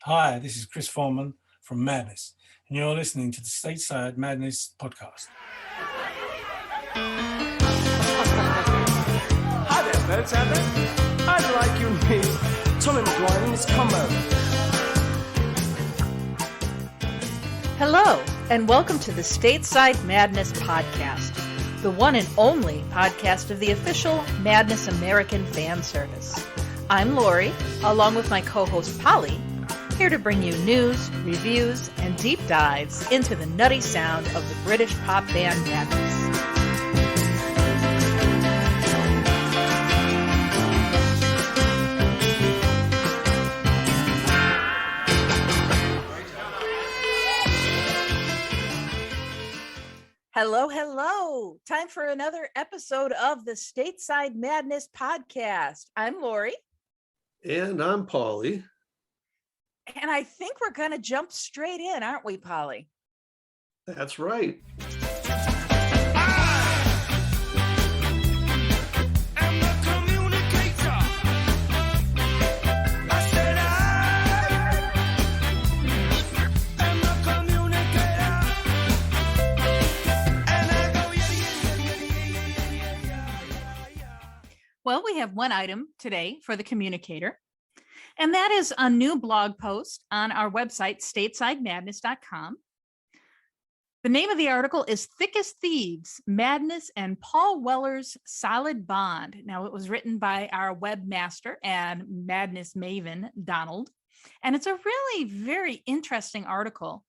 Hi, this is Chris Foreman from Madness, and you're listening to the Stateside Madness podcast. Hi there, folks out there. I'd like you to meet Tommy McGuire and his combo. Hello, and welcome to the Stateside Madness podcast, the one and only podcast of the official Madness American fan service. I'm Laurie, along with my co-host Polly, here to bring you news, reviews, and deep dives into the nutty sound of the British pop band Madness. Hello, hello. Time for another episode of the Stateside Madness podcast. I'm Laurie. And I'm Polly. And I think we're going to jump straight in, aren't we, Polly? That's right. Well, we have one item today for the communicator, and that is a new blog post on our website, statesidemadness.com. The name of the article is Thick as Thieves, Madness and Paul Weller's Solid Bond. Now, it was written by our webmaster and Madness maven, Donald, and it's a really very interesting article.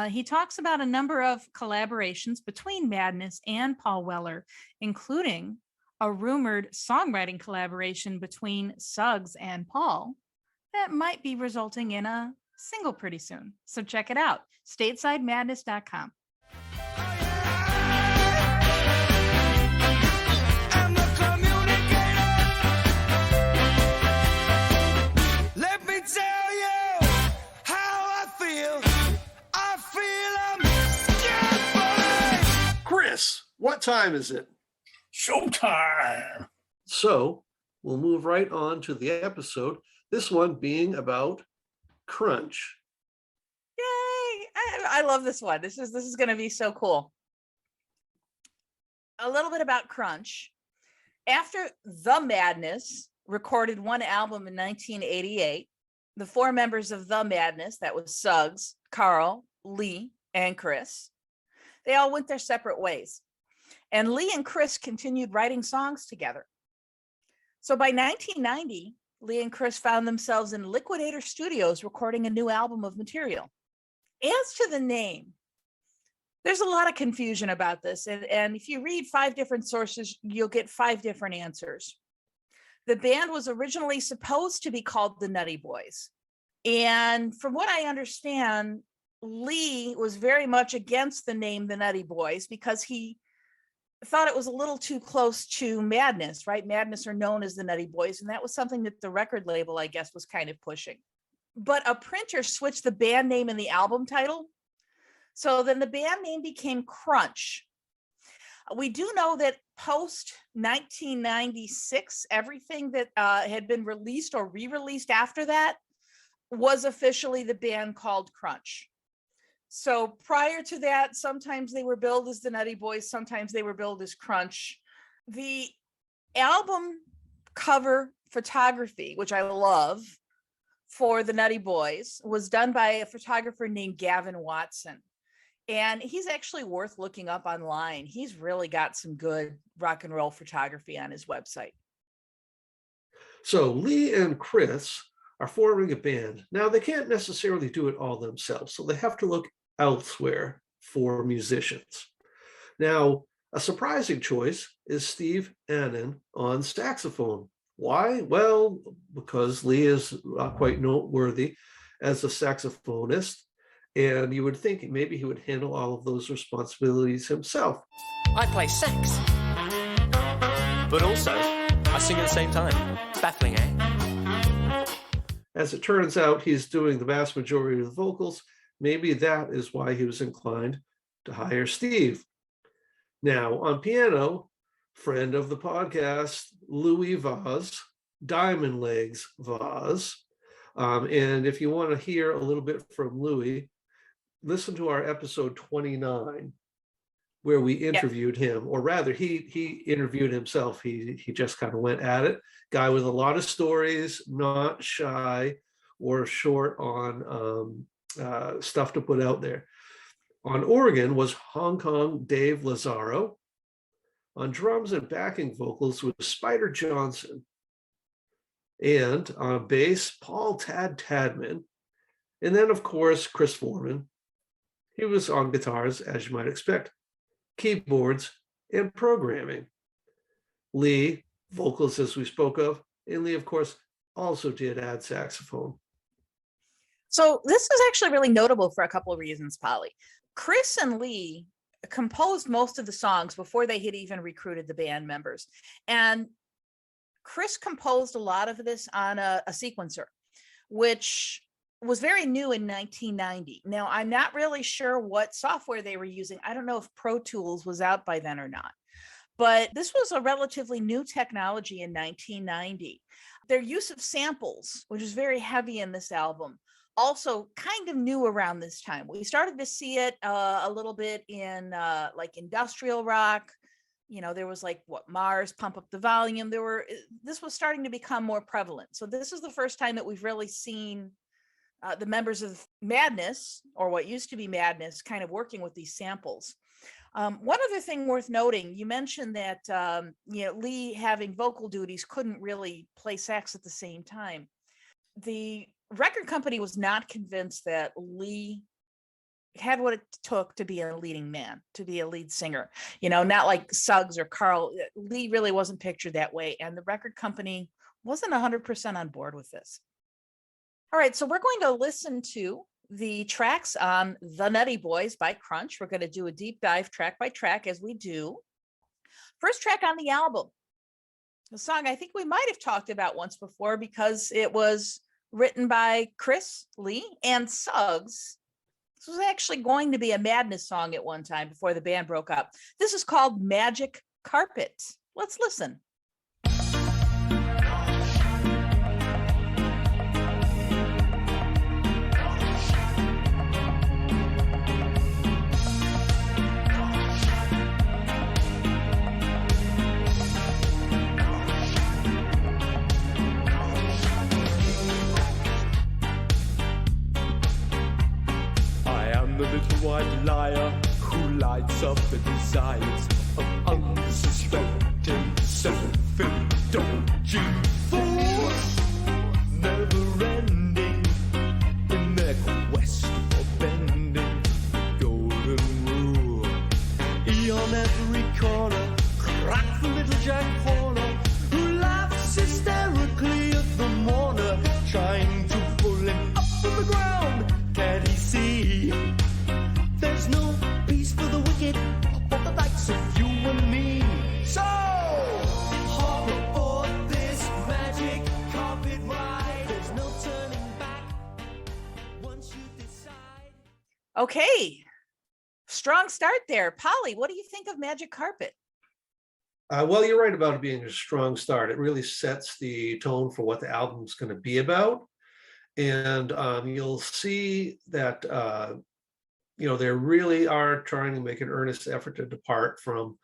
He talks about a number of collaborations between Madness and Paul Weller, including a rumored songwriting collaboration between Suggs and Paul that might be resulting in a single pretty soon. So check it out, statesidemadness.com. Let me tell you how I feel. I'm scared. Chris, what time is it? Showtime! So we'll move right on to the episode, this one being about crunch. Yay! I love this one. This is going to be so cool. A little bit about crunch. After The Madness recorded one album in 1988, the four members of The Madness, that was Suggs, Carl, Lee, and Chris, they all went their separate ways. And Lee and Chris continued writing songs together. So by 1990, Lee and Chris found themselves in Liquidator Studios recording a new album of material. As to the name, there's a lot of confusion about this. And if you read 5 different sources, you'll get 5 different answers. The band was originally supposed to be called the Nutty Boys. And from what I understand, Lee was very much against the name the Nutty Boys because he thought it was a little too close to Madness, right? Madness are known as the Nutty Boys, and that was something that the record label, I guess, was kind of pushing. But a printer switched the band name and the album title. So then the band name became Crunch. We do know that post 1996, everything that had been released or re-released after that was officially the band called Crunch. So prior to that, sometimes they were billed as the Nutty Boys, sometimes they were billed as Crunch. The album cover photography, which I love, for the Nutty Boys was done by a photographer named Gavin Watson. And he's actually worth looking up online. He's really got some good rock and roll photography on his website. So Lee and Chris are forming a band. Now, they can't necessarily do it all themselves, so they have to look elsewhere for musicians. Now, a surprising choice is Steve Annan on saxophone. Why? Well, because Lee is quite noteworthy as a saxophonist, and you would think maybe he would handle all of those responsibilities himself. I play sax, but also I sing at the same time. Baffling, eh? As it turns out, he's doing the vast majority of the vocals. Maybe that is why he was inclined to hire Steve. Now, on piano, friend of the podcast, Louis Vaz, Diamond Legs Vaz, And if you want to hear a little bit from Louie, listen to our episode 29, where we interviewed him, or rather he interviewed himself. He just kind of went at it. Guy with a lot of stories, not shy or short on stuff to put out there. On organ was Hong Kong Dave Lazaro. On drums and backing vocals was Spider Johnson. And on bass, Paul Tadman. And then, of course, Chris Foreman. He was on guitars, as you might expect, keyboards, and programming. Lee, vocals, as we spoke of, and Lee, of course, also did add saxophone. So this is actually really notable for a couple of reasons, Polly. Chris and Lee composed most of the songs before they had even recruited the band members. And Chris composed a lot of this on a sequencer, which was very new in 1990. Now, I'm not really sure what software they were using. I don't know if Pro Tools was out by then or not, but this was a relatively new technology in 1990. Their use of samples, which is very heavy in this album, also kind of new around this time. We started to see it a little bit in like industrial rock. You know, there was like Mars, Pump Up the Volume. This was starting to become more prevalent. So this is the first time that we've really seen the members of Madness, or what used to be Madness, kind of working with these samples. One other thing worth noting, you mentioned that Lee, having vocal duties, couldn't really play sax at the same time. The record company was not convinced that Lee had what it took to be a leading man, to be a lead singer, not like Suggs or Carl. Lee really wasn't pictured that way. And the record company wasn't 100% on board with this. All right, so we're going to listen to the tracks on The Nutty Boys by Crunch. We're going to do a deep dive track by track, as we do. First track on the album, a song I think we might have talked about once before because it was written by Chris, Lee, and Suggs. This was actually going to be a Madness song at one time before the band broke up. This is called Magic Carpet. Let's listen. The little white liar who lights up the desires of unsuspecting self-indulging fools, never ending in their quest for bending the golden rule. On every corner, crack the little Jack Horner who laughs hysterically at the mourner, trying to pull him up from the ground. Can't he see? There's no peace for the wicked, for the likes of you and me. So, hop aboard this magic carpet ride. There's no turning back once you decide. Okay, strong start there. Polly, what do you think of Magic Carpet? Well, you're right about it being a strong start. It really sets the tone for what the album's going to be about. And you'll see that they really are trying to make an earnest effort to depart from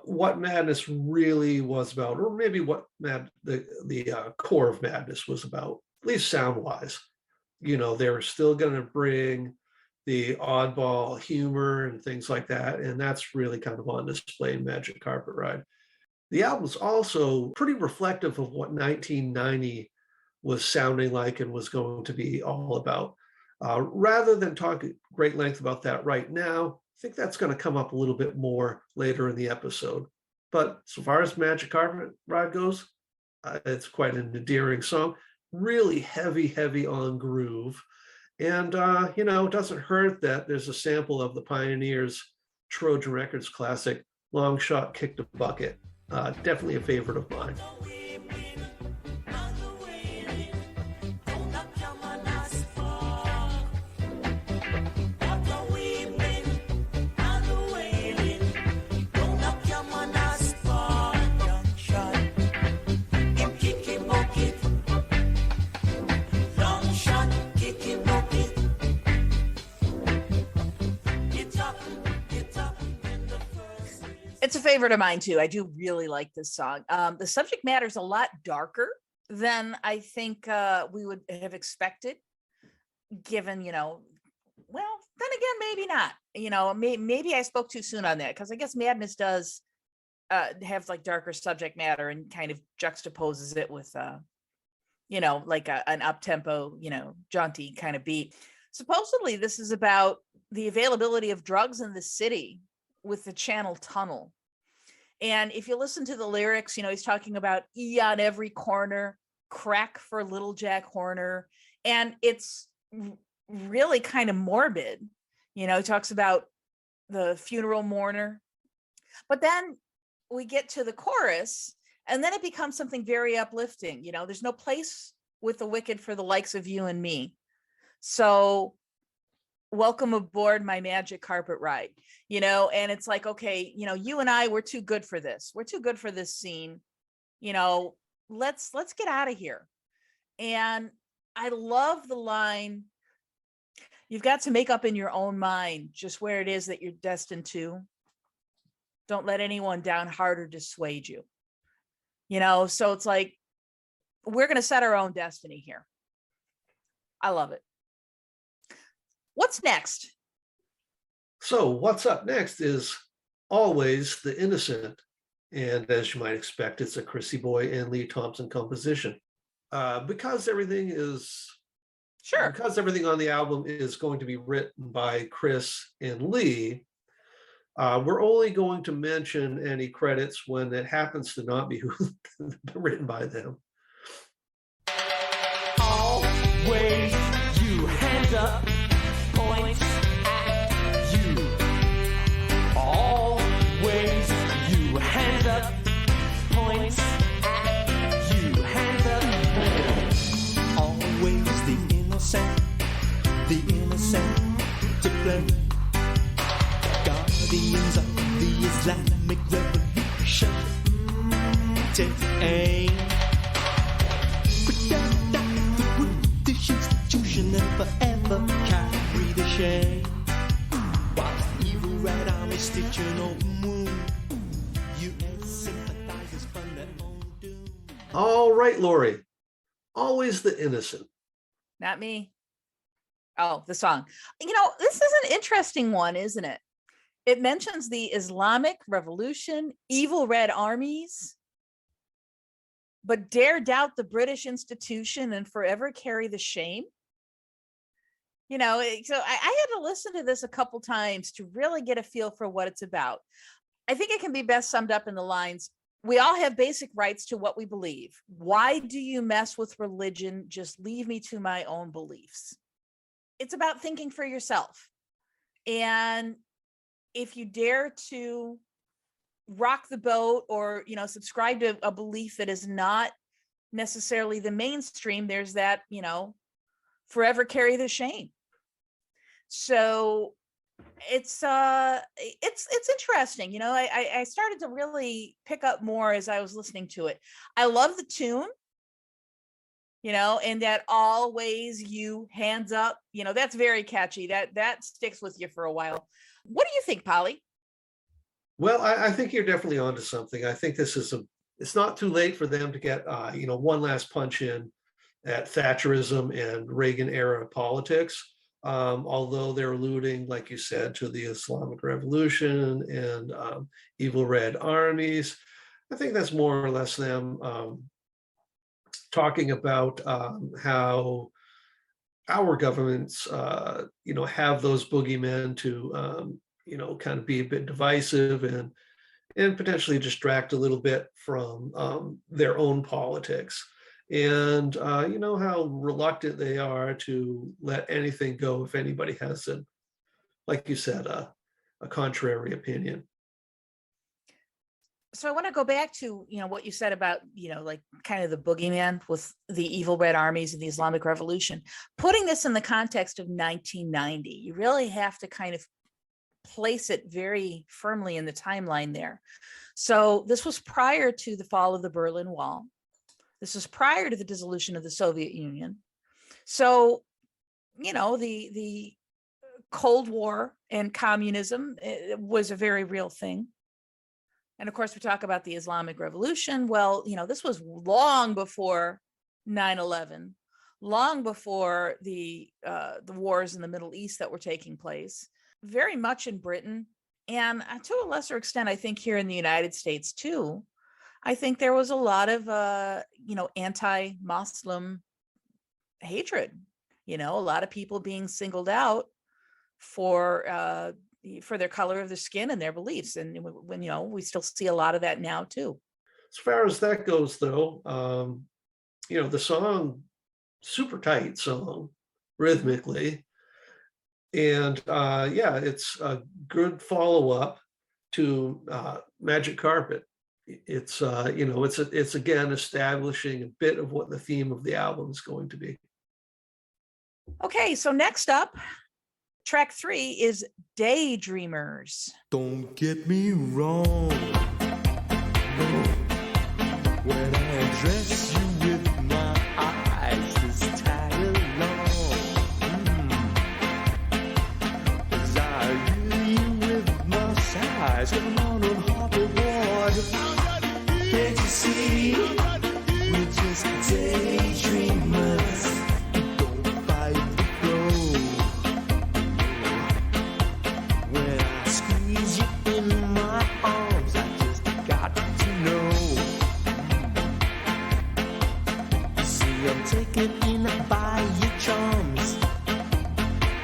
what Madness really was about, or maybe what the core of Madness was about, at least sound-wise. They're still going to bring the oddball humor and things like that, and that's really kind of on display in Magic Carpet Ride. The album's also pretty reflective of what 1990 was sounding like and was going to be all about. Rather than talk at great length about that right now, I think that's going to come up a little bit more later in the episode. But so far as Magic Carpet Ride goes, it's quite an endearing song, really heavy on groove. And, it doesn't hurt that there's a sample of the Pioneers' Trojan Records classic, Long Shot Kick the Bucket. Definitely a favorite of mine. It's a favorite of mine too. I do really like this song. The subject matter is a lot darker than I think we would have expected, given, well, then again, maybe not. Maybe I spoke too soon on that, because I guess Madness does have like darker subject matter and kind of juxtaposes it with, like an up-tempo, jaunty kind of beat. Supposedly, this is about the availability of drugs in the city with the Channel Tunnel. And if you listen to the lyrics, he's talking about E on every corner, crack for little Jack Horner. And it's really kind of morbid. He talks about the funeral mourner. But then we get to the chorus, and then it becomes something very uplifting. There's no place with the wicked for the likes of you and me. So welcome aboard my magic carpet ride, and it's like, okay, you and I, we're too good for this. We're too good for this scene. Let's get out of here. And I love the line, you've got to make up in your own mind just where it is that you're destined to. Don't let anyone downheart or dissuade you. So it's like, we're going to set our own destiny here. I love it. What's next? So what's up next is Always the Innocent. And as you might expect, it's a Chrissy Boy and Lee Thompson composition. Because everything on the album is going to be written by Chris and Lee, we're only going to mention any credits when it happens to not be written by them. Always you hands up, points at you. Always you hands up, points at you. Hands up. Always the innocent to blame. Guardians of the Islamic Revolution, take aim. Protect the British institution and forever carry the shame. While the evil red army stitching open wound, U.S. sympathizers fund their own doom. All right, Laurie. Always the Innocent. Not me. Oh, the song. This is an interesting one, isn't it? It mentions the Islamic Revolution, evil red armies, but dare doubt the British institution and forever carry the shame. So I had to listen to this a couple times to really get a feel for what it's about. I think it can be best summed up in the lines, we all have basic rights to what we believe. Why do you mess with religion? Just leave me to my own beliefs. It's about thinking for yourself. And if you dare to rock the boat or, subscribe to a belief that is not necessarily the mainstream, there's that, forever carry the shame. So it's interesting. I started to really pick up more as I was listening to it. I love the tune, and that always you hands up, that's very catchy. That sticks with you for a while. What do you think, Polly? Well, I think you're definitely onto something. I think this is it's not too late for them to get, one last punch in at Thatcherism and Reagan era politics. Although they're alluding, like you said, to the Islamic Revolution and evil red armies. I think that's more or less them talking about how our governments, have those boogeymen to, kind of be a bit divisive and potentially distract a little bit from their own politics. And how reluctant they are to let anything go if anybody has like you said, a contrary opinion. So I want to go back to, what you said about, like kind of the boogeyman with the evil red armies and the Islamic Revolution. Putting this in the context of 1990, you really have to kind of place it very firmly in the timeline there. So this was prior to the fall of the Berlin Wall. This was prior to the dissolution of the Soviet Union. So, the Cold War and communism was a very real thing. And of course, we talk about the Islamic Revolution. Well, this was long before 9/11, long before the wars in the Middle East that were taking place, very much in Britain. And to a lesser extent, I think here in the United States too, I think there was a lot of, anti-Muslim hatred, a lot of people being singled out for their color of their skin and their beliefs. And when, we still see a lot of that now too. As far as that goes, though, the song, super tight song, rhythmically. And it's a good follow-up to Magic Carpet. It's it's again establishing a bit of what the theme of the album is going to be. Okay, so next up, track 3 is Daydreamers. Don't get me wrong. When I address you with my eyes this tag along, as I reel you with my sighs, come on hoverboard. Can't you see? We're just daydreamers. Don't fight the flow. When I squeeze you in my arms, I just got to know. See, I'm taken in by your charms.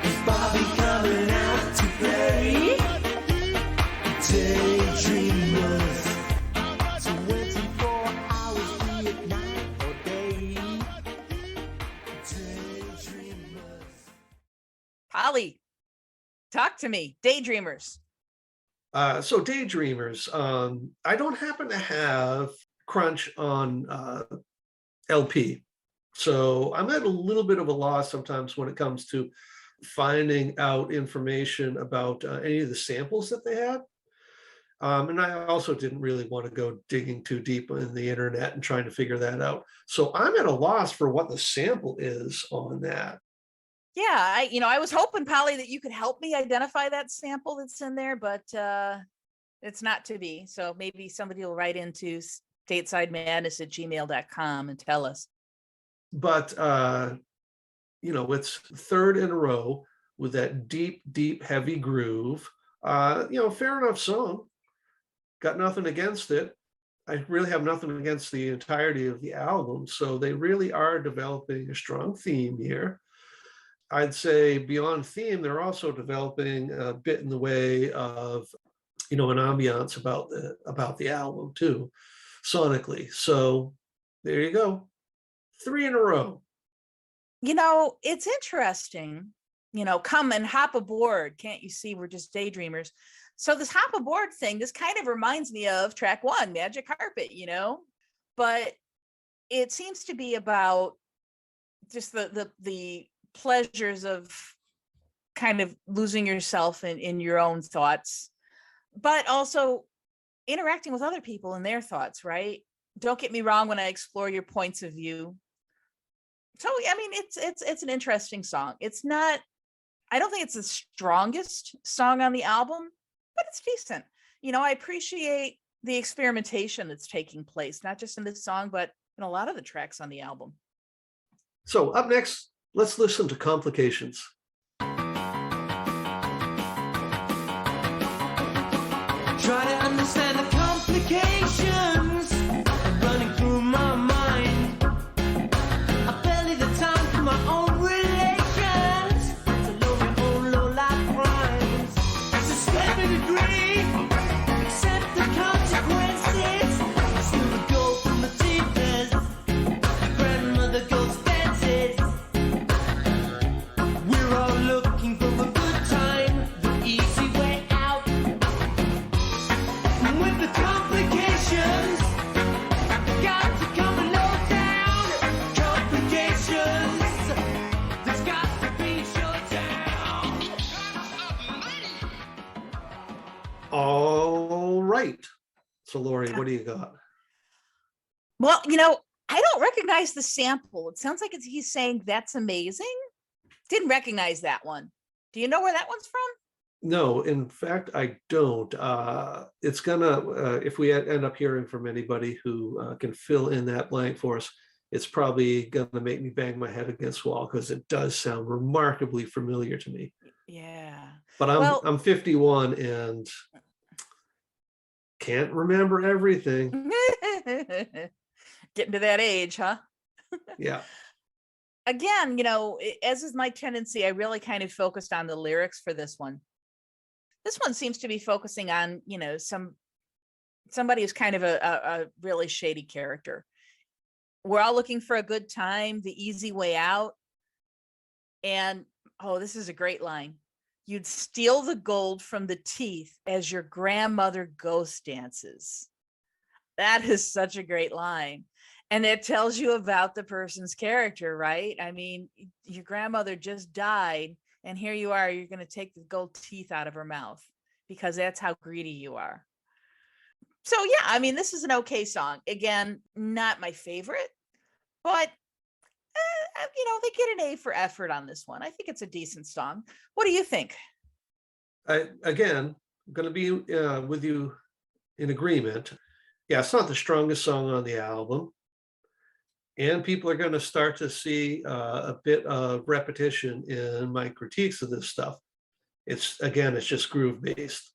Is Bobby coming out to play? Daydreamers. So 24 hours, be it night or day. Daydreamers. Polly, talk to me. Daydreamers. So Daydreamers, I don't happen to have Crunch on LP. So I'm at a little bit of a loss sometimes when it comes to finding out information about any of the samples that they had. And I also didn't really want to go digging too deep in the internet and trying to figure that out. So I'm at a loss for what the sample is on that. Yeah, I was hoping, Polly, that you could help me identify that sample that's in there, but it's not to be. So maybe somebody will write into statesidemadness@gmail.com and tell us. But, it's third in a row with that deep, deep, heavy groove. Fair enough song. Got nothing against it. I really have nothing against the entirety of the album. So they really are developing a strong theme here. I'd say beyond theme, they're also developing a bit in the way of, an ambiance about the album too, sonically. So there you go. 3 in a row. It's interesting, come and hop aboard. Can't you see we're just daydreamers? So this hop aboard thing, this kind of reminds me of track 1, Magic Carpet, but it seems to be about just the pleasures of kind of losing yourself in your own thoughts, but also interacting with other people and their thoughts, right? Don't get me wrong when I explore your points of view. So, it's an interesting song. It's not, I don't think it's the strongest song on the album, but it's decent. I appreciate the experimentation that's taking place, not just in this song, but in a lot of the tracks on the album. So up next, let's listen to Complications. Try to understand the complications running through my mind. I barely the time for my own relations to know my own low-life crimes. It's a step in degree, accept the consequences. Still a go from the deep end. Grandmother goes dances. We're all looking for a good time, the easy way out. With the complications, got to come and low down. Complications, there's got to be showdown. All right. So Laurie, what do you got? Well, I don't recognize the sample. It sounds like he's saying that's amazing. Didn't recognize that one. Do you know where that one's from? No, in fact, I don't. It's gonna, if we end up hearing from anybody who can fill in that blank for us, it's probably gonna make me bang my head against the wall because it does sound remarkably familiar to me. Yeah. But Well, I'm 51 and can't remember everything. getting to that age, huh? Yeah. Again, you know, as is my tendency, I really kind of focused on the lyrics for this one. This one seems to be focusing on, you know, somebody who's kind of a really shady character. We're all looking for a good time, the easy way out. And oh, this is a great line. You'd steal the gold from the teeth as your grandmother ghost dances. That is such a great line. And it tells you about the person's character, right? I mean, your grandmother just died, and here you are, you're going to take the gold teeth out of her mouth because that's how greedy you are. So, yeah, I mean, this is an okay song. Again, not my favorite, but, you know, they get an A for effort on this one. I think it's a decent song. What do you think? Again, I'm going to be with you in agreement. Yeah, it's not the strongest song on the album. And people are going to start to see a bit of repetition in my critiques of this stuff. It's just groove based.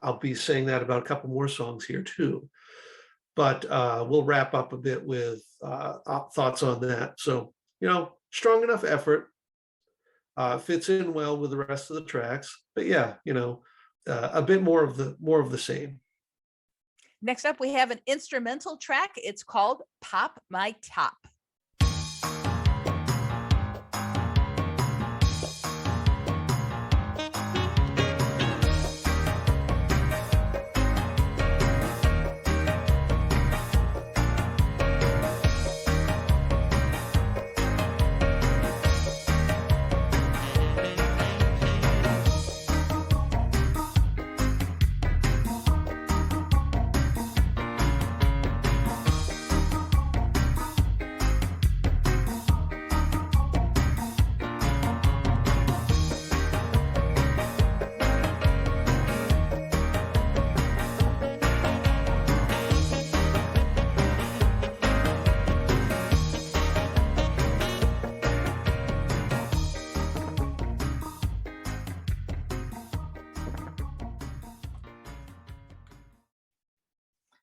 I'll be saying that about a couple more songs here too. But we'll wrap up a bit with thoughts on that. So, you know, strong enough effort, fits in well with the rest of the tracks. But yeah, you know, a bit more of the same. Next up, we have an instrumental track. It's called Pop My Top.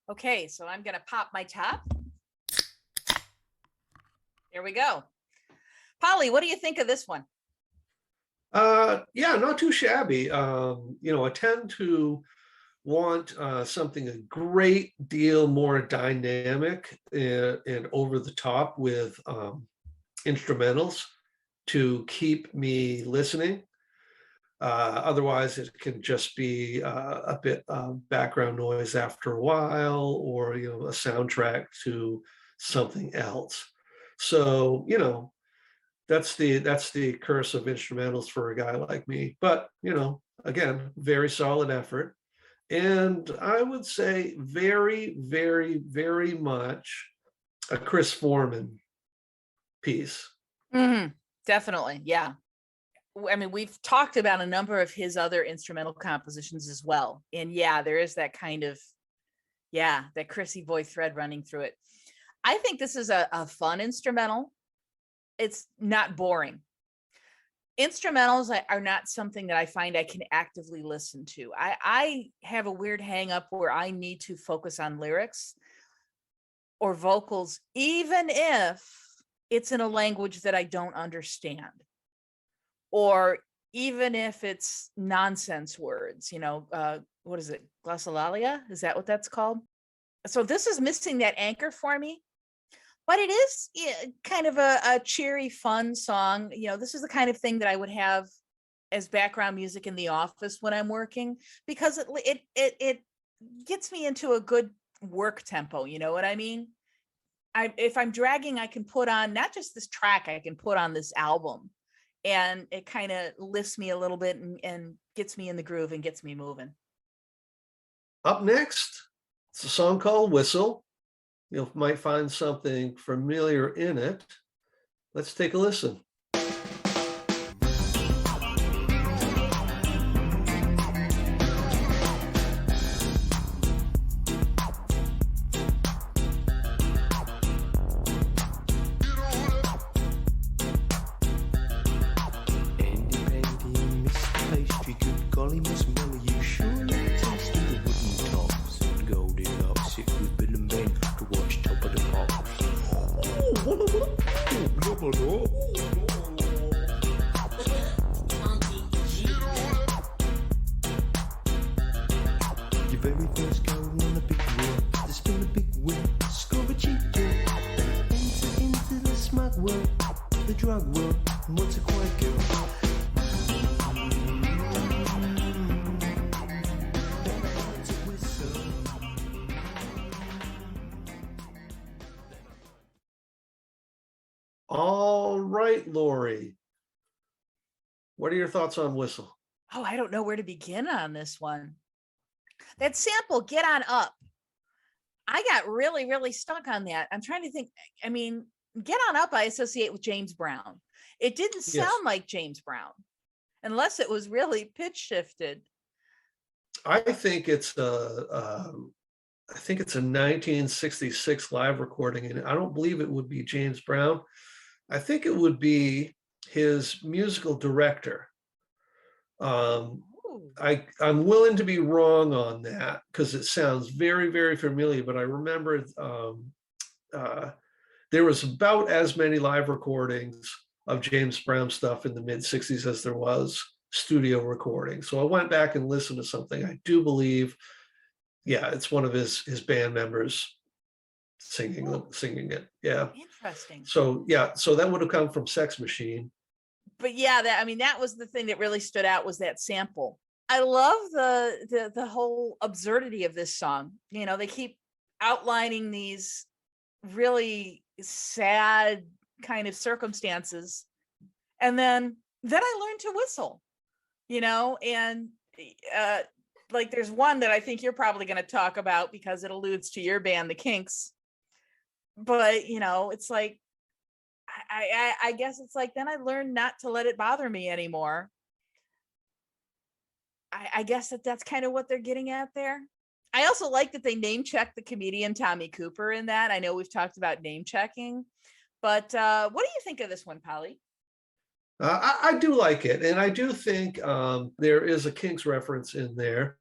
Okay, so I'm going to pop my top. There we go. Polly, what do you think of this one? Yeah, not too shabby. You know, I tend to want something a great deal more dynamic and over the top with instrumentals to keep me listening. Otherwise, it can just be a bit of background noise after a while, or, you know, a soundtrack to something else. So, you know, that's the curse of instrumentals for a guy like me. But, you know, again, very solid effort. And I would say very, very, very much a Chris Foreman piece. Mm-hmm. Definitely. Yeah. I mean, we've talked about a number of his other instrumental compositions as well. And yeah, there is that kind of, that Chrissy boy thread running through it. I think this is a fun instrumental. It's not boring. Instrumentals are not something that I find I can actively listen to. I have a weird hang up where I need to focus on lyrics or vocals, even if it's in a language that I don't understand. Or even if it's nonsense words, you know, what is it? Glossolalia? Is that what that's called? So this is missing that anchor for me, but it is kind of a cheery, fun song. You know, this is the kind of thing that I would have as background music in the office when I'm working, because it gets me into a good work tempo. You know what I mean? If I'm dragging, I can put on not just this track, I can put on this album. And it kind of lifts me a little bit and gets me in the groove and gets me moving. Up next, it's a song called Whistle. You might find something familiar in it. Let's take a listen. golly, Miss Molly, you surely tasted the wooden tops. And Goldilocks sit with Bill and Ben to watch Top of the Pops. Your very first go on a big wheel, to spin a big wheel, score a cheap deal. Enter into the smug world, the drug world, and what's a quiet girl? All right, Laurie. What are your thoughts on Whistle? Oh, I don't know where to begin on this one. That sample, Get On Up. I got really, really stuck on that. I'm trying to think. I mean, Get On Up, I associate with James Brown. It didn't sound like James Brown, unless it was really pitch shifted. I think it's a 1966 live recording, and I don't believe it would be James Brown. I think it would be his musical director. I'm willing to be wrong on that because it sounds very, very familiar, but I remember there was about as many live recordings of James Brown stuff in the mid-60s as there was studio recordings. So I went back and listened to something. I do believe, it's one of his band members singing it. Yeah. Interesting. So that would have come from Sex Machine. But yeah, that was the thing that really stood out, was that sample. I love the whole absurdity of this song. You know, they keep outlining these really sad kind of circumstances, and then I learned to whistle, you know, and like there's one that I think you're probably going to talk about because it alludes to your band, the Kinks. But you know, it's like I guess it's like then I learned not to let it bother me anymore. I guess that's kind of what they're getting at there. I also like that they name check the comedian Tommy Cooper in that. I know we've talked about name checking, but what do you think of this one, Polly? I do like it, and I do think there is a Kinks reference in there.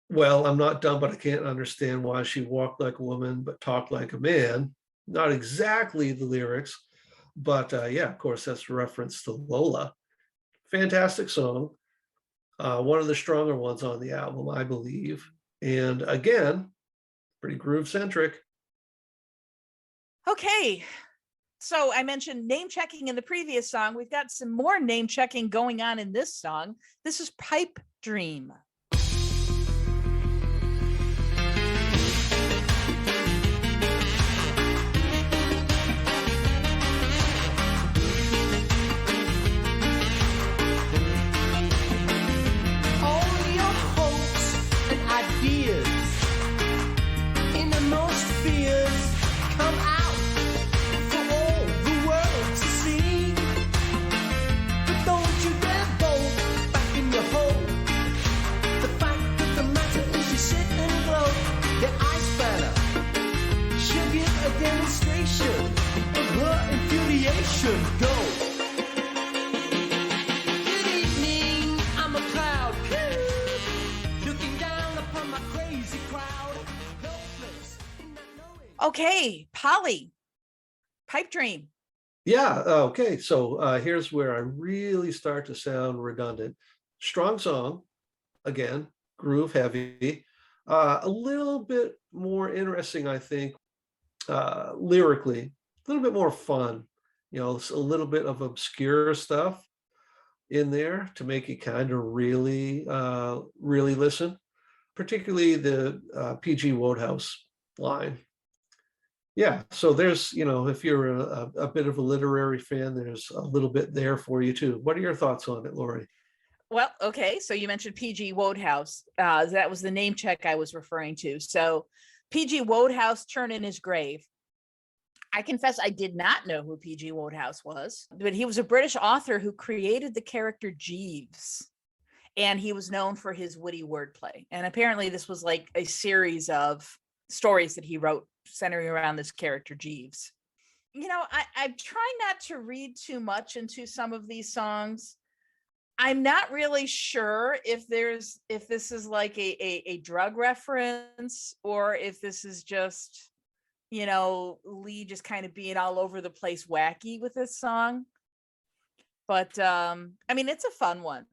Well, I'm not dumb, but I can't understand why she walked like a woman but talked like a man. Not exactly the lyrics, but of course, that's a reference to Lola. Fantastic song. One of the stronger ones on the album, I believe. And again, pretty groove centric. Okay. So I mentioned name checking in the previous song. We've got some more name checking going on in this song. This is Pipe Dream. Okay, Polly, Pipe Dream. Yeah, okay. So here's where I really start to sound redundant. Strong song, again, groove heavy, a little bit more interesting, I think, lyrically, a little bit more fun, you know, a little bit of obscure stuff in there to make you kind of really listen, particularly the PG Wodehouse line. Yeah, so there's, you know, if you're a bit of a literary fan, there's a little bit there for you too. What are your thoughts on it, Laurie? Well, okay, so you mentioned PG Wodehouse. That was the name check I was referring to. So PG Wodehouse, Turn in His Grave. I confess I did not know who PG Wodehouse was, but he was a British author who created the character Jeeves. And he was known for his witty wordplay. And apparently this was like a series of stories that he wrote centering around this character Jeeves. You know, I try not to read too much into some of these songs. I'm not really sure if this is like a drug reference, or if this is just, Lee just kind of being all over the place wacky with this song. But I mean, it's a fun one.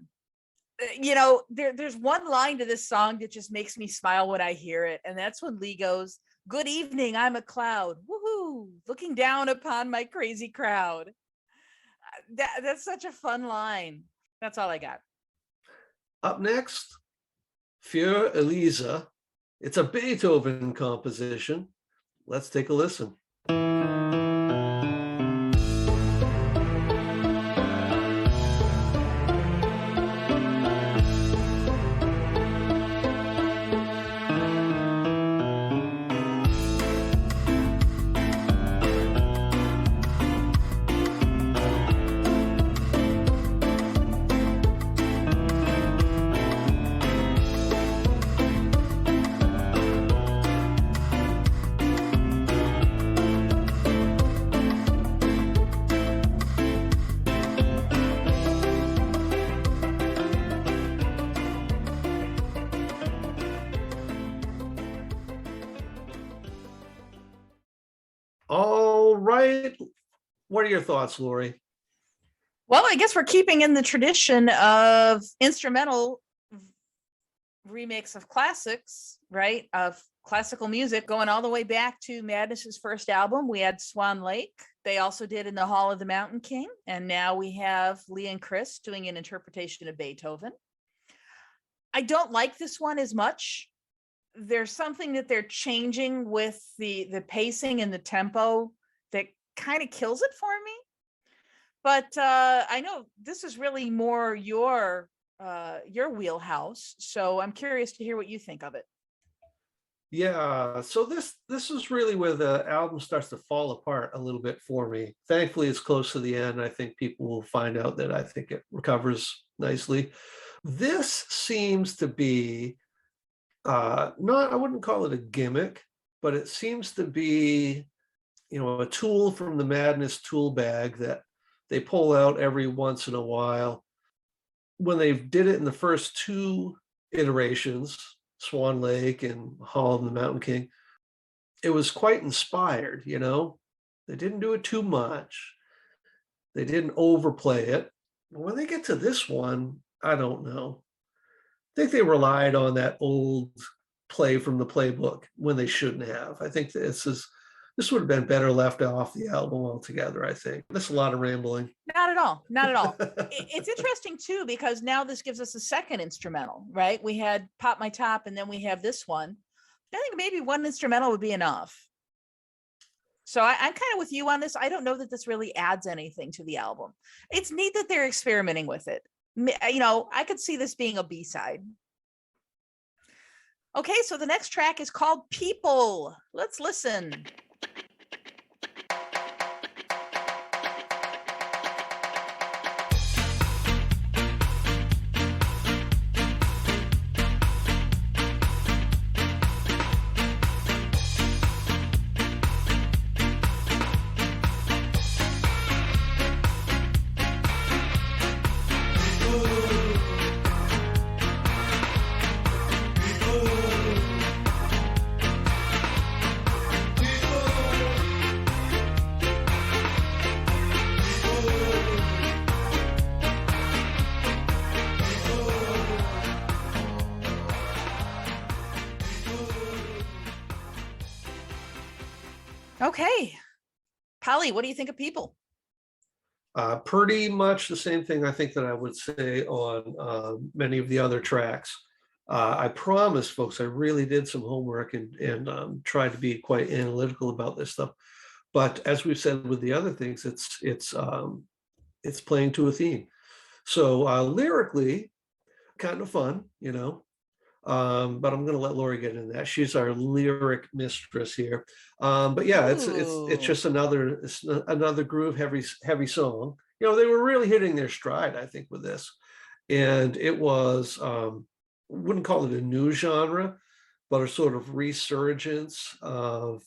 There's one line to this song that just makes me smile when I hear it, and that's when Lee goes, "Good evening, I'm a cloud, woohoo, looking down upon my crazy crowd." That's such a fun line. That's all I got. Up next, Für Elisa. It's a Beethoven composition. Let's take a listen. All right. What are your thoughts, Laurie? Well, I guess we're keeping in the tradition of instrumental remakes of classics, right? Of classical music, going all the way back to Madness's first album. We had Swan Lake. They also did In the Hall of the Mountain King. And now we have Lee and Chris doing an interpretation of Beethoven. I don't like this one as much. There's something that they're changing with the pacing and the tempo that kind of kills it for me. But I know this is really more your wheelhouse, so I'm curious to hear what you think of it. Yeah, so this is really where the album starts to fall apart a little bit for me. Thankfully, it's close to the end. I think people will find out that I think it recovers nicely. This seems to be I wouldn't call it a gimmick, but it seems to be, a tool from the Madness tool bag that they pull out every once in a while. When they did it in the first two iterations, Swan Lake and Hall of the Mountain King, it was quite inspired, They didn't do it too much. They didn't overplay it. When they get to this one, I don't know. I think they relied on that old play from the playbook when they shouldn't have. I think this would have been better left off the album altogether, I think. That's a lot of rambling. Not at all. Not at all. It's interesting, too, because now this gives us a second instrumental, right? We had Pop My Top, and then we have this one. I think maybe one instrumental would be enough. So I'm kind of with you on this. I don't know that this really adds anything to the album. It's neat that they're experimenting with it. I could see this being a B-side. Okay, so the next track is called People. Let's listen. Okay. Polly, what do you think of People? Pretty much the same thing I think that I would say on many of the other tracks. I promise, folks, I really did some homework and tried to be quite analytical about this stuff. But as we've said with the other things, it's playing to a theme. So lyrically, kind of fun, but I'm going to let Laurie get into that. She's our lyric mistress here. But yeah, it's just another groove heavy song. They were really hitting their stride, I think, with this, and it was wouldn't call it a new genre, but a sort of resurgence of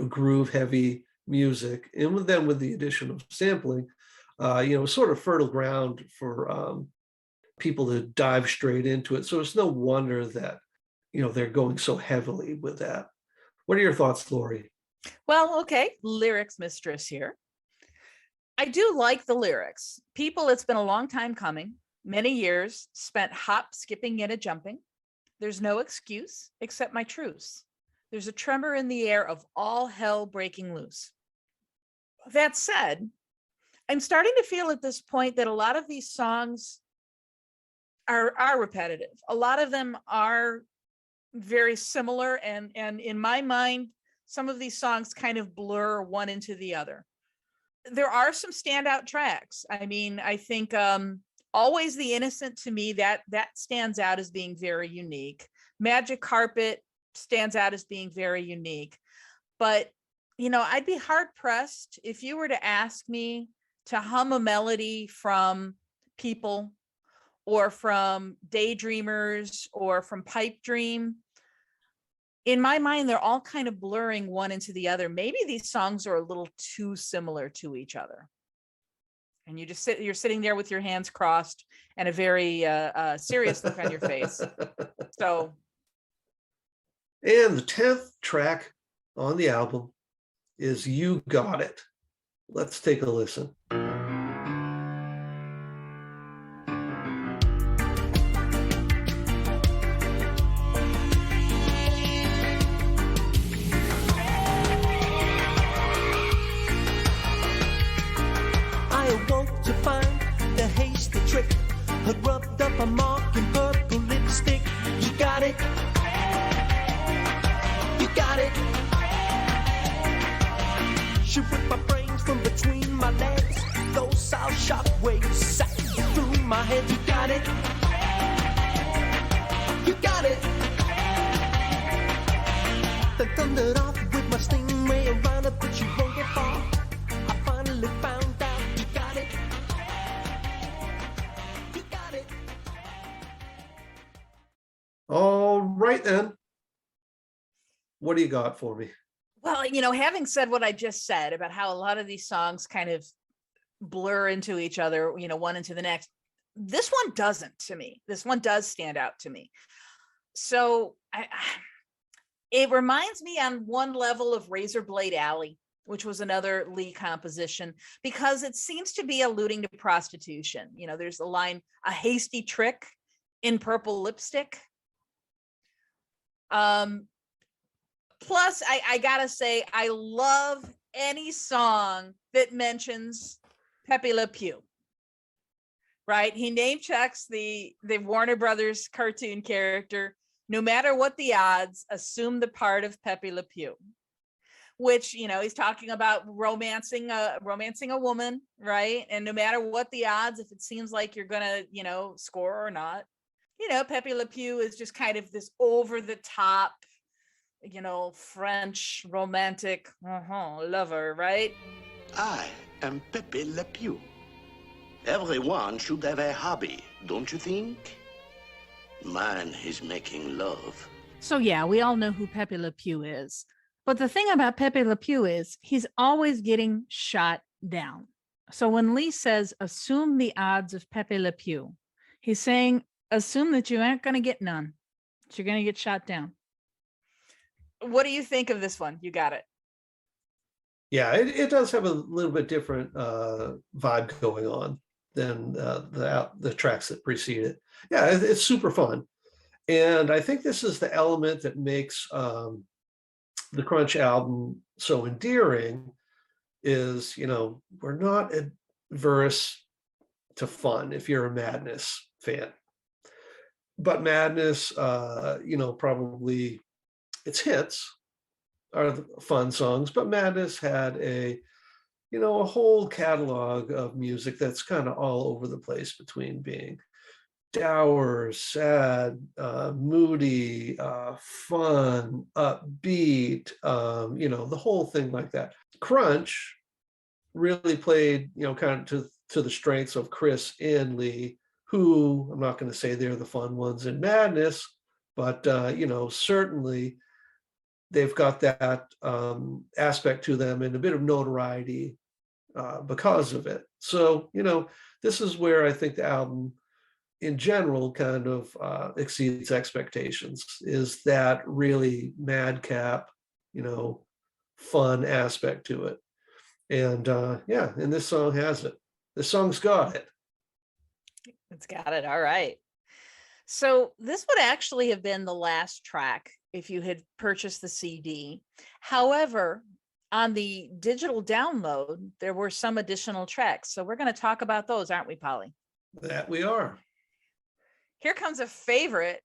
groove heavy music, and then with the addition of sampling, sort of fertile ground for people to dive straight into it. So it's no wonder that, they're going so heavily with that. What are your thoughts, Laurie? Well, okay, lyrics mistress here. I do like the lyrics. People, it's been a long time coming, many years spent hop, skipping, and a jumping. There's no excuse except my truce. There's a tremor in the air of all hell breaking loose. That said, I'm starting to feel at this point that a lot of these songs are repetitive. A lot of them are very similar, and in my mind, some of these songs kind of blur one into the other. There are some standout tracks. I mean, I think Always the Innocent, to me, that stands out as being very unique. Magic Carpet stands out as being very unique. But, I'd be hard pressed if you were to ask me to hum a melody from People or from Daydreamers or from Pipe Dream. In my mind, they're all kind of blurring one into the other. Maybe these songs are a little too similar to each other. And you're sitting there with your hands crossed and a very serious look on your face. So. And the 10th track on the album is You Got It. Let's take a listen. Had rubbed up a mark in purple lipstick. You got it. You got it. She ripped my brains from between my legs. Those sound shockwaves sat through my head. You got it. You got it. Then thundered off with my stingray around it, but she won't get far. I finally found out you got it. All right, then. What do you got for me? Well, having said what I just said about how a lot of these songs kind of blur into each other, one into the next, this one doesn't to me. This one does stand out to me. So it reminds me on one level of Razorblade Alley, which was another Lee composition, because it seems to be alluding to prostitution. There's a line, a hasty trick in purple lipstick. Plus, I gotta say, I love any song that mentions Pepe Le Pew. Right? He name checks the Warner Brothers cartoon character. No matter what the odds, assume the part of Pepe Le Pew. Which, he's talking about romancing a woman, right? And no matter what the odds, if it seems like you're gonna, score or not, Pepe Le Pew is just kind of this over the top, French romantic lover, right? I am Pepe Le Pew. Everyone should have a hobby, don't you think? Mine is making love. So yeah, we all know who Pepe Le Pew is. But the thing about Pepe Le Pew is he's always getting shot down. So when Lee says, assume the odds of Pepe Le Pew, he's saying, assume that you aren't going to get none. That you're going to get shot down. What do you think of this one? You got it. Yeah, it does have a little bit different vibe going on than the tracks that precede it. Yeah, it's super fun. And I think this is the element that makes the Crunch album so endearing is, we're not adverse to fun if you're a Madness fan. But Madness, probably its hits are the fun songs, but Madness had a whole catalog of music that's kind of all over the place between being dour, sad, moody, fun, upbeat, the whole thing like that. Crunch really played, kind of to the strengths of Chris and Lee, who I'm not going to say they're the fun ones in Madness, but certainly they've got that aspect to them and a bit of notoriety because of it. So, this is where I think the album in general kind of exceeds expectations, is that really madcap, fun aspect to it. And and this song has it. This song's got it. It's got it. All right. So this would actually have been the last track if you had purchased the CD. However, on the digital download, there were some additional tracks. So we're going to talk about those, aren't we, Polly? That we are. Here comes a favorite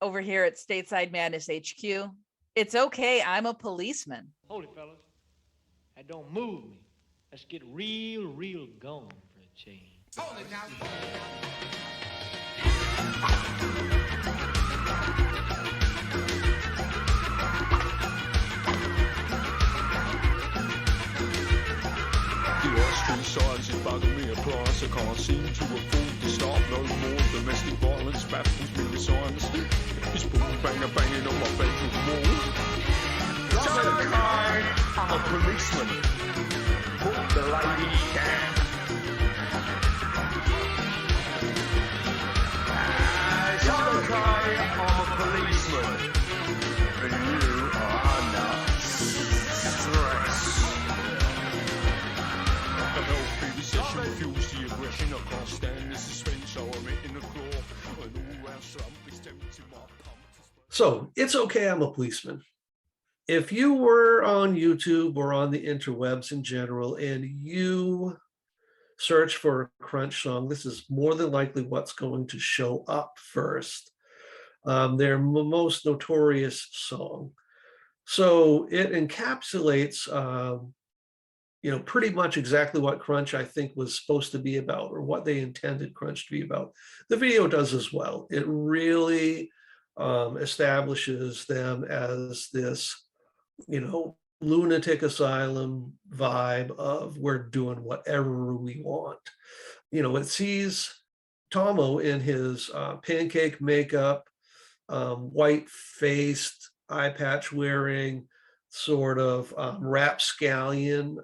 over here at Stateside Madness HQ. It's okay, I'm a policeman. Hold it, fellas. That don't move me. Let's get real gone for a change. Hold it now. The Austrian signs is bugging me a price. I can't seem to afford to stop no more. Domestic violence baffles me with science. It's boom banger banging on my bedroom wall. It's okay, I'm a policeman. Put the lady down. It's okay, I'm a policeman. And you are under stress. The healthy recession fuels the aggression. I can't stand the suspense, so I'm hitting the floor. And all round slump is tempting my pump. So, it's okay, I'm a policeman. If you were on YouTube or on the interwebs in general, and you search for a crunch song, this is more than likely what's going to show up first. Their most notorious song. So it encapsulates, pretty much exactly what crunch I think was supposed to be about, or what they intended crunch to be about. The video does as well. It really establishes them as this, lunatic asylum vibe of we're doing whatever we want. It sees Tomo in his pancake makeup, white-faced, eye patch wearing, sort of rapscallion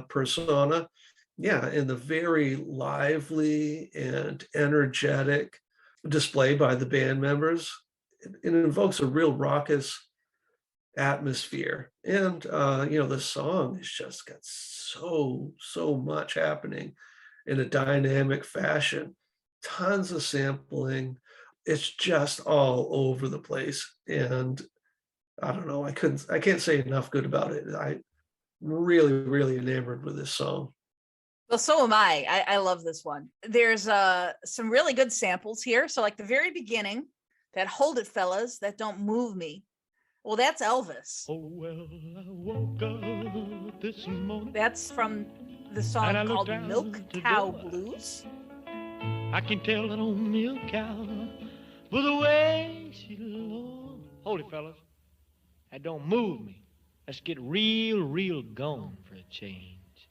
persona. Yeah, in the very lively and energetic display by the band members. It invokes a real raucous atmosphere. And, the song has just got so much happening in a dynamic fashion. Tons of sampling. It's just all over the place. And I don't know, I can't say enough good about it. I'm really enamored with this song. Well, so am I. I love this one. There's some really good samples here. So like the very beginning, that hold it, fellas, that don't move me. Well, that's Elvis. Oh, well, I woke up this morning. That's from the song called Milk Cow Blues. I can tell that old milk cow by the way she looks. Hold it, fellas. That don't move me. Let's get real gone for a change.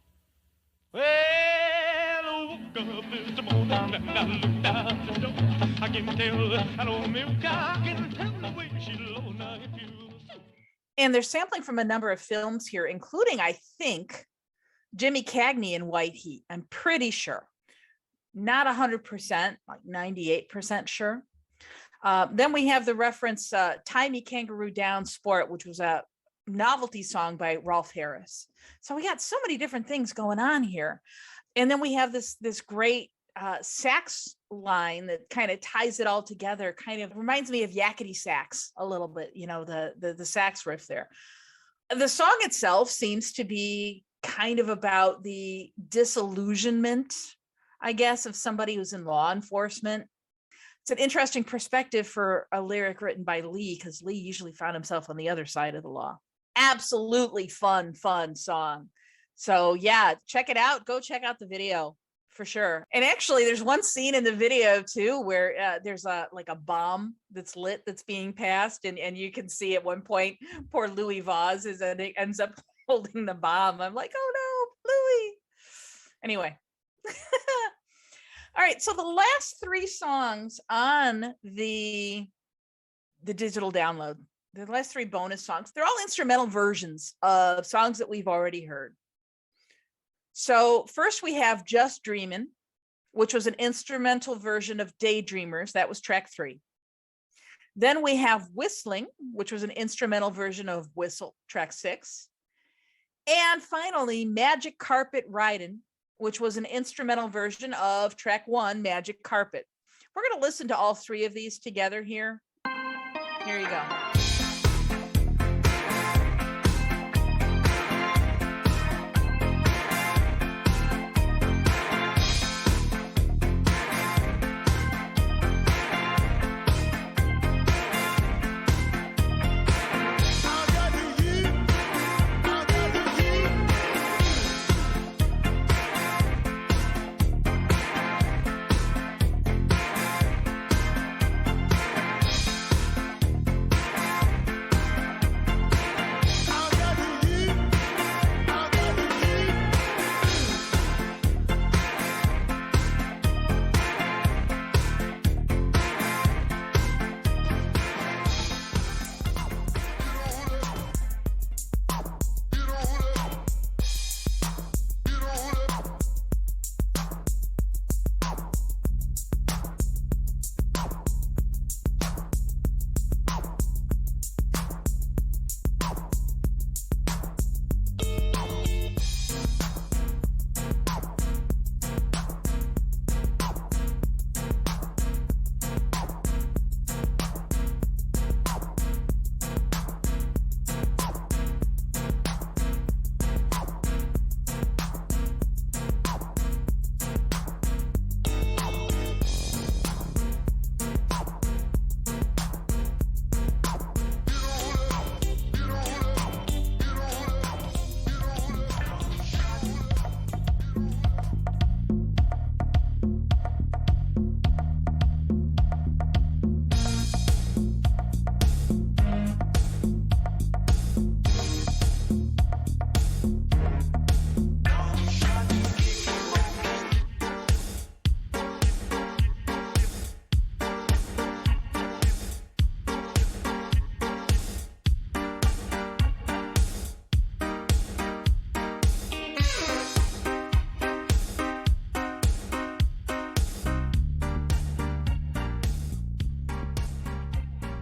Well, I woke up this morning and I looked out the door. I can tell that old milk cow. I can tell the way she looks. Now if you... And they're sampling from a number of films here, including, I think, Jimmy Cagney in White Heat. I'm pretty sure. Not 100%, like 98% sure. Then we have the reference Tie Me Kangaroo Down Sport, which was a novelty song by Rolf Harris. So we got so many different things going on here. And then we have this great sax line that kind of ties it all together, kind of reminds me of yakety sax a little bit, the sax riff there. The song itself seems to be kind of about the disillusionment, I guess, of somebody who's in law enforcement. It's an interesting perspective for a lyric written by Lee, because Lee usually found himself on the other side of the law. Absolutely fun song. So yeah, check it out. Go check out the video for sure. And actually there's one scene in the video too, where there's a bomb that's lit, that's being passed. And you can see at one point, poor Louis Vaz ends up holding the bomb. I'm like, oh no, Louis. Anyway. All right, so the last three songs on the digital download, the last three bonus songs, they're all instrumental versions of songs that we've already heard. So first we have Just Dreamin', which was an instrumental version of Daydreamers. That was track 3. Then we have Whistling, which was an instrumental version of Whistle, track 6. And finally, Magic Carpet Ridin', which was an instrumental version of track 1, Magic Carpet. We're going to listen to all 3 of these together here. Here you go.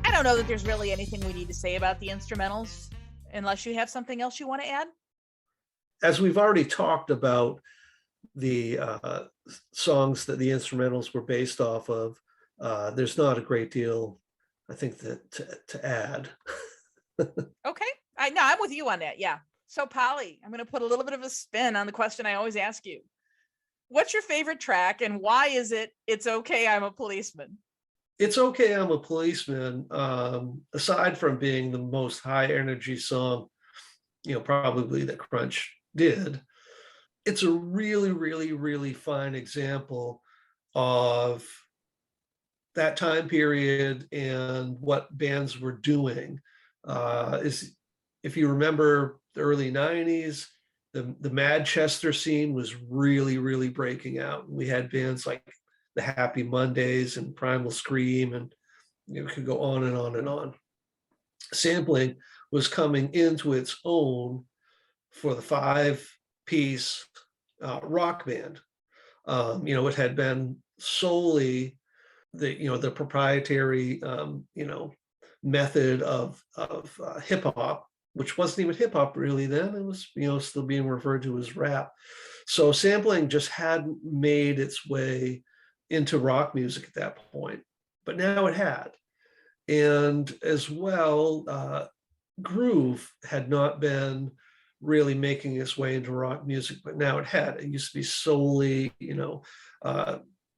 I don't know that there's really anything we need to say about the instrumentals, unless you have something else you want to add. As we've already talked about the songs that the instrumentals were based off of, there's not a great deal, I think, that to add. Okay. I'm with you on that. Yeah. So Polly, I'm going to put a little bit of a spin on the question I always ask you. What's your favorite track and why is it It's Okay, I'm a Policeman? It's Okay, I'm a Policeman, aside from being the most high energy song, probably that Crunch did, it's a really, really, really fine example of that time period and what bands were doing. Is if you remember the early 90s, the Manchester scene was really, really breaking out. We had bands like the Happy Mondays and Primal Scream, and it could go on and on and on. Sampling was coming into its own for the 5-piece rock band. It had been solely the proprietary method of hip hop, which wasn't even hip hop really then. It was still being referred to as rap. So sampling just hadn't made its way into rock music at that point, but now it had. And as well, groove had not been really making its way into rock music, but now it had. It used to be solely,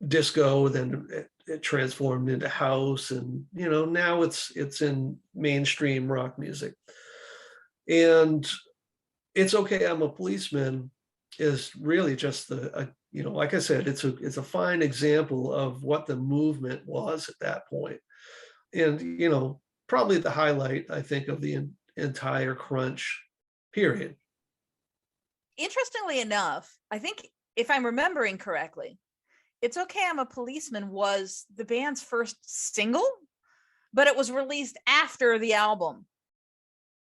disco, then it transformed into house, and now it's in mainstream rock music. And It's Okay, I'm a Policeman is really just like I said, it's a fine example of what the movement was at that point. And probably the highlight, I think, of the entire Crunch period. Interestingly enough, I think if I'm remembering correctly, It's Okay, I'm a Policeman was the band's first single, but it was released after the album.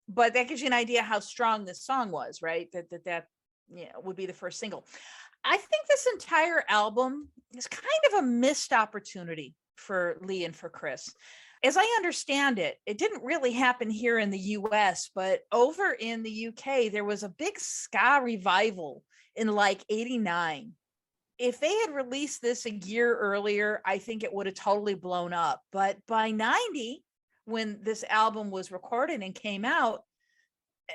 But that gives you an idea how strong this song was, right? That would be the first single. I think this entire album is kind of a missed opportunity for Lee and for Chris. As I understand it, it didn't really happen here in the US, but over in the UK, there was a big ska revival in like 89. If they had released this a year earlier, I think it would have totally blown up. But by 90, when this album was recorded and came out,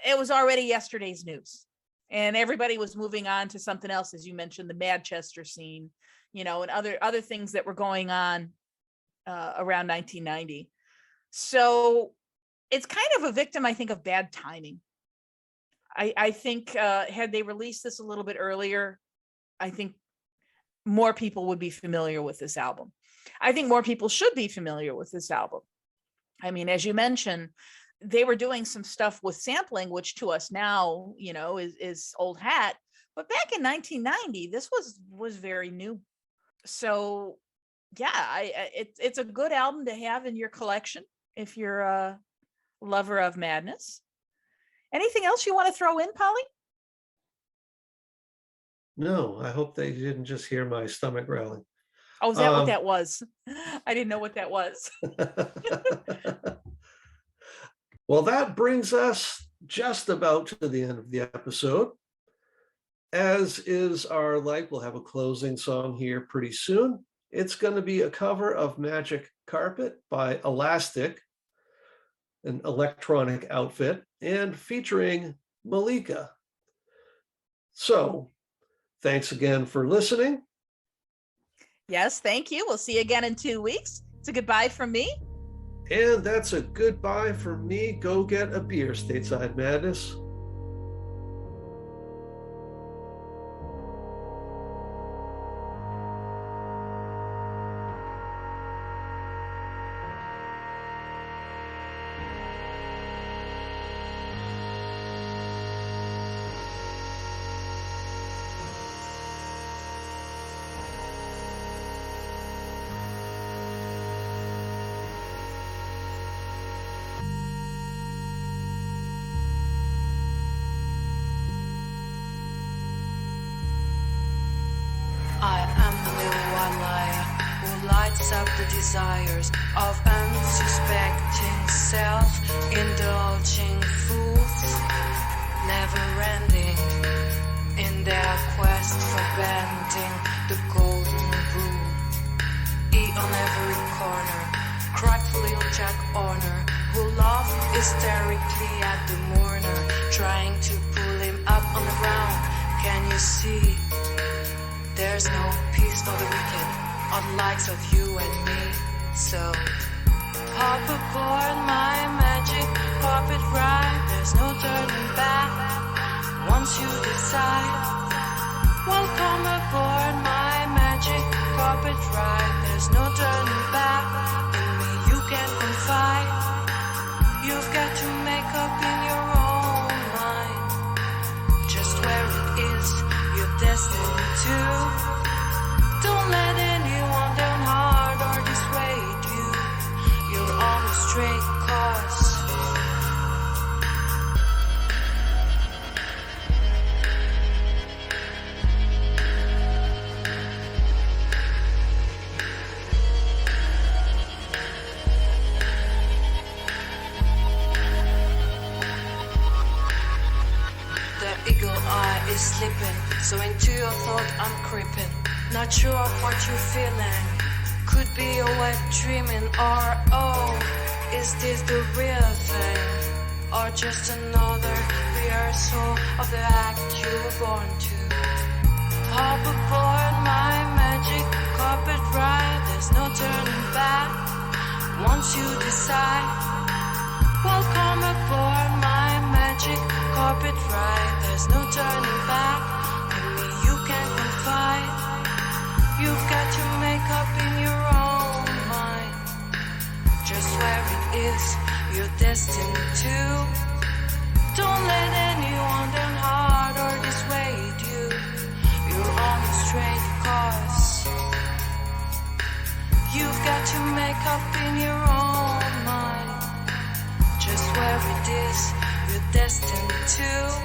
it was already yesterday's news. And everybody was moving on to something else, as you mentioned, the Manchester scene, and other things that were going on around 1990. So it's kind of a victim, I think, of bad timing. I think had they released this a little bit earlier, I think more people would be familiar with this album. I think more people should be familiar with this album. I mean, as you mentioned, they were doing some stuff with sampling, which to us now, is old hat. But back in 1990, this was very new. So yeah, it's a good album to have in your collection if you're a lover of madness. Anything else you want to throw in, Polly? No, I hope they didn't just hear my stomach growling. Oh, is that what that was? I didn't know what that was. Well, that brings us just about to the end of the episode. As is our like, we'll have a closing song here pretty soon. It's going to be a cover of Magic Carpet by Elastic, an electronic outfit, and featuring Malika. So, thanks again for listening. Yes, thank you. We'll see you again in 2 weeks. It's a goodbye from me. And that's a goodbye from me. Go get a beer, Stateside Madness. I am the one liar who lights up the desires of unsuspecting self-indulging fools, never-ending in their quest for bending the golden rule. Eat on every corner, crack little Jack Horner, who laughed hysterically at the mourner, trying to pull him up on the ground. Can you see? There's no peace for the wicked, on the likes of you and me. So, hop aboard my magic carpet ride. There's no turning back once you decide. Welcome aboard my magic carpet ride. There's no turning back. In me you can confide. You've got to make up in your own mind just where it is you're destined to. Don't let anyone downheart or dissuade you. You're on a straight course. The eagle eye is slipping, so into your thought I'm creeping. Not sure of what you're feeling. Could be a wet dreaming, or oh, is this the real thing? Or just another rehearsal of the act you were born to? Hop aboard my magic carpet ride. There's no turning back once you decide. Welcome aboard my magic carpet ride. There's no turning back. In me you can confide. You've got to make up in your own mind just where it is you're destined to. Don't let anyone downheart or dissuade you. You're on a straight course. You've got to make up in your own mind just where it is you're destined to.